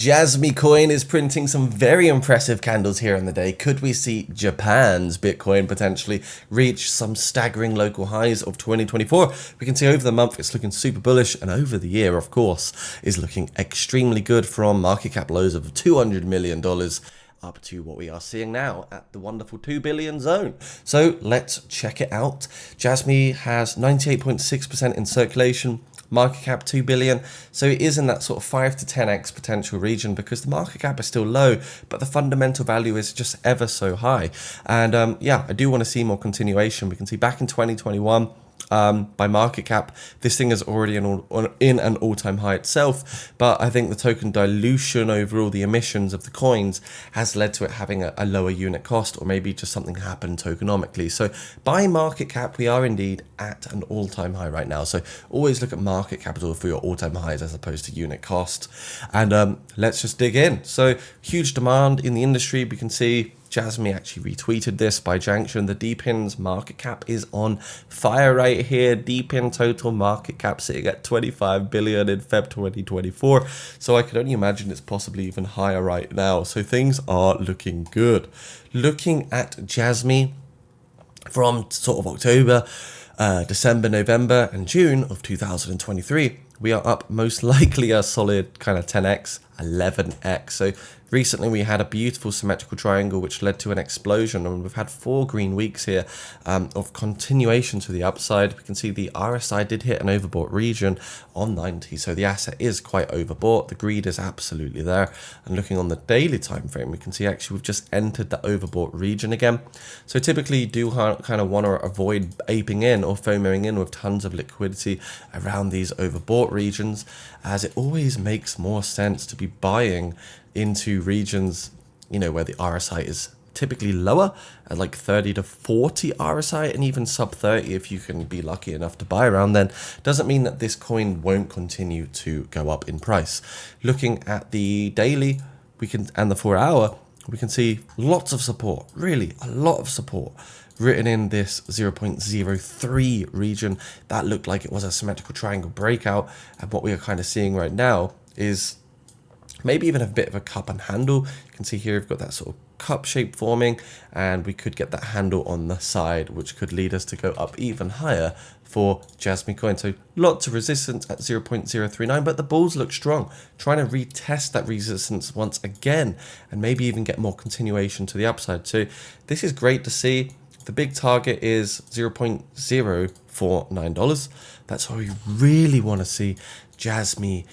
Jasmy coin is printing some very impressive candles here in the day. Could we see Japan's Bitcoin potentially reach some staggering local highs of 2024? We can see over the month it's looking super bullish, and over the year, of course, is looking extremely good from market cap lows of $200 million up to what we are seeing now at the wonderful 2 billion zone. So let's check it out. Jasmy has 98.6% in circulation. Market cap 2 billion, so it is in that sort of 5 to 10x potential region because the market cap is still low, but the fundamental value is just ever so high. And yeah, I do want to see more continuation. We can see back in 2021, by market cap, this thing is already in an all-time high itself, but I think the token dilution over all the emissions of the coins has led to it having a lower unit cost, or maybe just something happened tokenomically. So by market cap, we are indeed at an all-time high right now. So always look at market capital for your all-time highs as opposed to unit cost. And let's just dig in. So huge demand in the industry. We can see Jasmy actually retweeted this by Junction. The DPIN's market cap is on fire right here. DPIN total market cap sitting at 25 billion in Feb 2024. So I could only imagine it's possibly even higher right now. So things are looking good. Looking at Jasmy from sort of October, December, November, and June of 2023, we are up most likely a solid kind of 10x, 11x. So recently we had a beautiful symmetrical triangle which led to an explosion, and we've had 4 green weeks here of continuation to the upside. We can see the RSI did hit an overbought region on 90, so the asset is quite overbought. The greed is absolutely there. And looking on the daily time frame, we can see actually we've just entered the overbought region again. So typically you do kind of want to avoid aping in or FOMOing in with tons of liquidity around these overbought regions, as it always makes more sense to be buying into regions, you know, where the RSI is typically lower at like 30 to 40 RSI, and even sub 30 if you can be lucky enough to buy around then. Doesn't mean that this coin won't continue to go up in price. Looking at the daily, and the 4-hour, we can see lots of support, really a lot of support written in this 0.03 region that looked like it was a symmetrical triangle breakout. And what we are kind of seeing right now is maybe even a bit of a cup and handle. You can see here we've got that sort of cup shape forming, and we could get that handle on the side, which could lead us to go up even higher for Jasmy coin. So lots of resistance at 0.039, but the bulls look strong, trying to retest that resistance once again, and maybe even get more continuation to the upside. So this is great to see. The big target is $0.049. That's what we really want to see Jasmy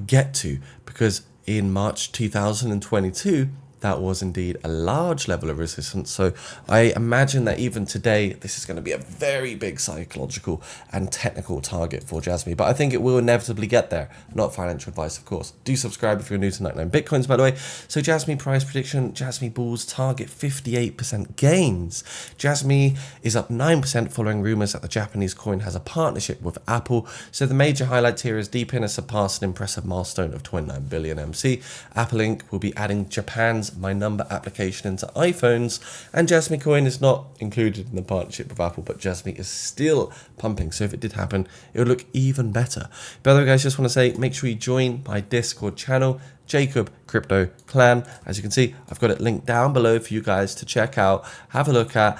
get to, because in March 2022, that was indeed a large level of resistance. So I imagine that even today, this is going to be a very big psychological and technical target for Jasmy. But I think it will inevitably get there. Not financial advice, of course. Do subscribe if you're new to 99 Bitcoins, by the way. So Jasmy price prediction, Jasmy bulls target 58% gains. Jasmy is up 9% following rumors that the Japanese coin has a partnership with Apple. So the major highlights here is DPIN has surpassed an impressive milestone of 29 billion MC. Apple Inc. will be adding Japan's My Number application into iPhones, and Jasmy coin is not included in the partnership with Apple, but Jasmy is still pumping. So if it did happen, it would look even better. By the way, guys, just want to say, make sure you join my Discord channel, Jacob Crypto Clan. As you can see, I've got it linked down below for you guys to check out, have a look at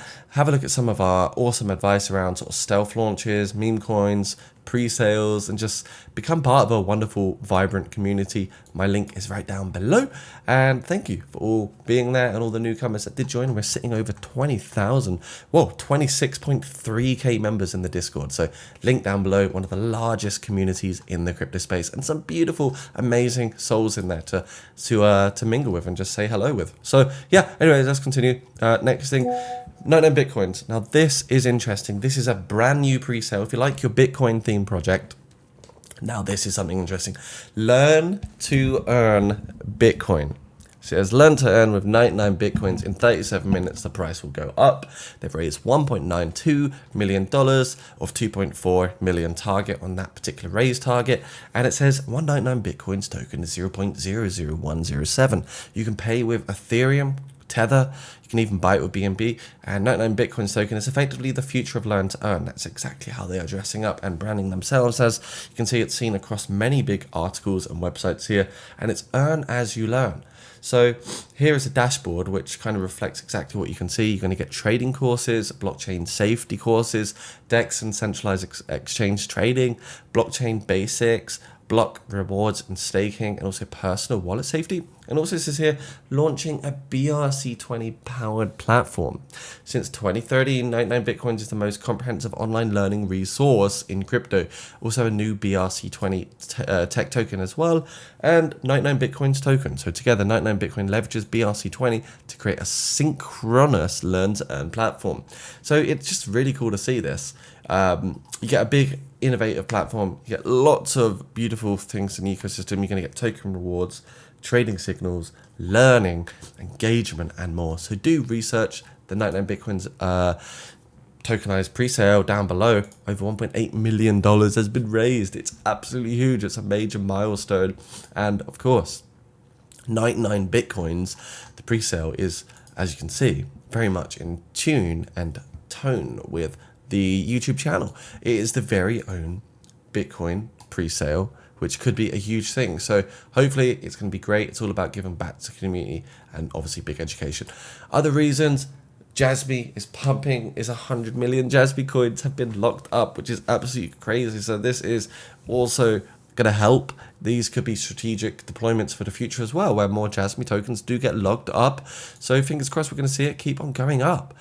some of our awesome advice around sort of stealth launches, meme coins, pre-sales, and just become part of a wonderful, vibrant community. My link is right down below. And thank you for all being there and all the newcomers that did join. We're sitting over 20,000, 26.3k members in the Discord. So link down below, one of the largest communities in the crypto space, and some beautiful, amazing souls in there to mingle with and just say hello with. So yeah, anyways, let's continue. Next thing, 99 Bitcoins. Now this is interesting. This is a brand new pre-sale. If you like your Bitcoin theme project, now this is something interesting. Learn to earn Bitcoin. So it says learn to earn with 99 Bitcoins in 37 minutes. The price will go up. They've raised $1.92 million of 2.4 million target on that particular raise target. And it says 199 Bitcoins token is 0.00107. You can pay with Ethereum, Tether. You can even buy it with BNB. And 99 Bitcoins token is effectively the future of learn to earn. That's exactly how they are dressing up and branding themselves. As you can see, it's seen across many big articles and websites here, and it's earn as you learn. So here is a dashboard which kind of reflects exactly what you can see. You're going to get trading courses, blockchain safety courses, DEX and centralized exchange trading, blockchain basics, block rewards and staking, and also personal wallet safety. And also this is here launching a BRC20 powered platform. Since 2013, 99 Bitcoins is the most comprehensive online learning resource in crypto. Also a new BRC20 tech token as well, and 99 Bitcoins token. So together 99 Bitcoin leverages BRC20 to create a synchronous learn to earn platform. So it's just really cool to see this. You get a big innovative platform, you get lots of beautiful things in the ecosystem. You're going to get token rewards, trading signals, learning, engagement, and more. So do research the 99 Bitcoins tokenized pre-sale down below. Over $1.8 million has been raised. It's absolutely huge. It's a major milestone. And of course, 99 Bitcoins, the pre-sale is, as you can see, very much in tune and tone with the YouTube channel. It is the very own Bitcoin pre-sale, which could be a huge thing. So hopefully it's going to be great. It's all about giving back to the community and obviously big education. Other reasons, Jasmy is pumping, is 100 million Jasmy coins have been locked up, which is absolutely crazy. So this is also going to help. These could be strategic deployments for the future as well, where more Jasmy tokens do get locked up. So fingers crossed we're going to see it keep on going up.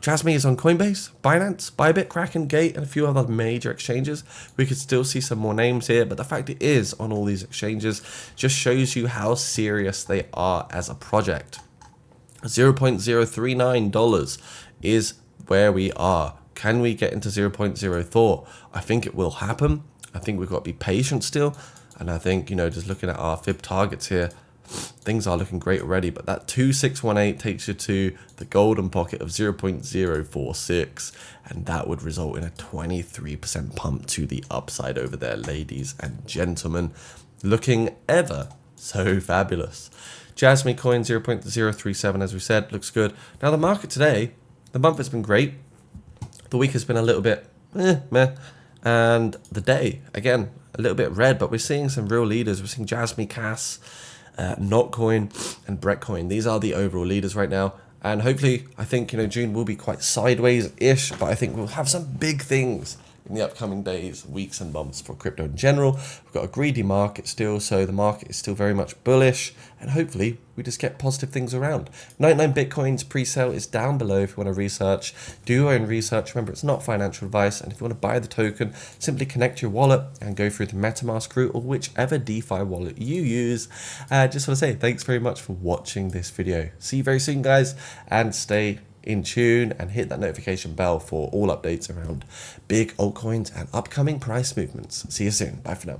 Jasmy is on Coinbase, Binance, Bybit, Kraken, Gate, and a few other major exchanges. We could still see some more names here, but the fact it is on all these exchanges just shows you how serious they are as a project. $0.039 is where we are. Can we get into 0.04? I think it will happen. I think we've got to be patient still. And I think, just looking at our fib targets here, things are looking great already, but that 2618 takes you to the golden pocket of 0.046, and that would result in a 23% pump to the upside over there, ladies and gentlemen. Looking ever so fabulous. Jasmy coin 0.037, as we said, looks good. Now the market today, the month has been great. The week has been a little bit meh. And the day, again, a little bit red, but we're seeing some real leaders. We're seeing Jasmy, Cass, Notcoin, and Brettcoin. These are the overall leaders right now. And hopefully, I think, June will be quite sideways-ish, but I think we'll have some big things in the upcoming days, weeks, and months for crypto in general. We've got a greedy market still, so the market is still very much bullish, and hopefully we just get positive things around. 99 Bitcoins pre-sale is down below if you want to research. Do your own research. Remember, it's not financial advice, and if you want to buy the token, simply connect your wallet and go through the MetaMask route or whichever DeFi wallet you use. Just want to say thanks very much for watching this video. See you very soon, guys, and stay in tune and hit that notification bell for all updates around big altcoins and upcoming price movements. See you soon. Bye for now.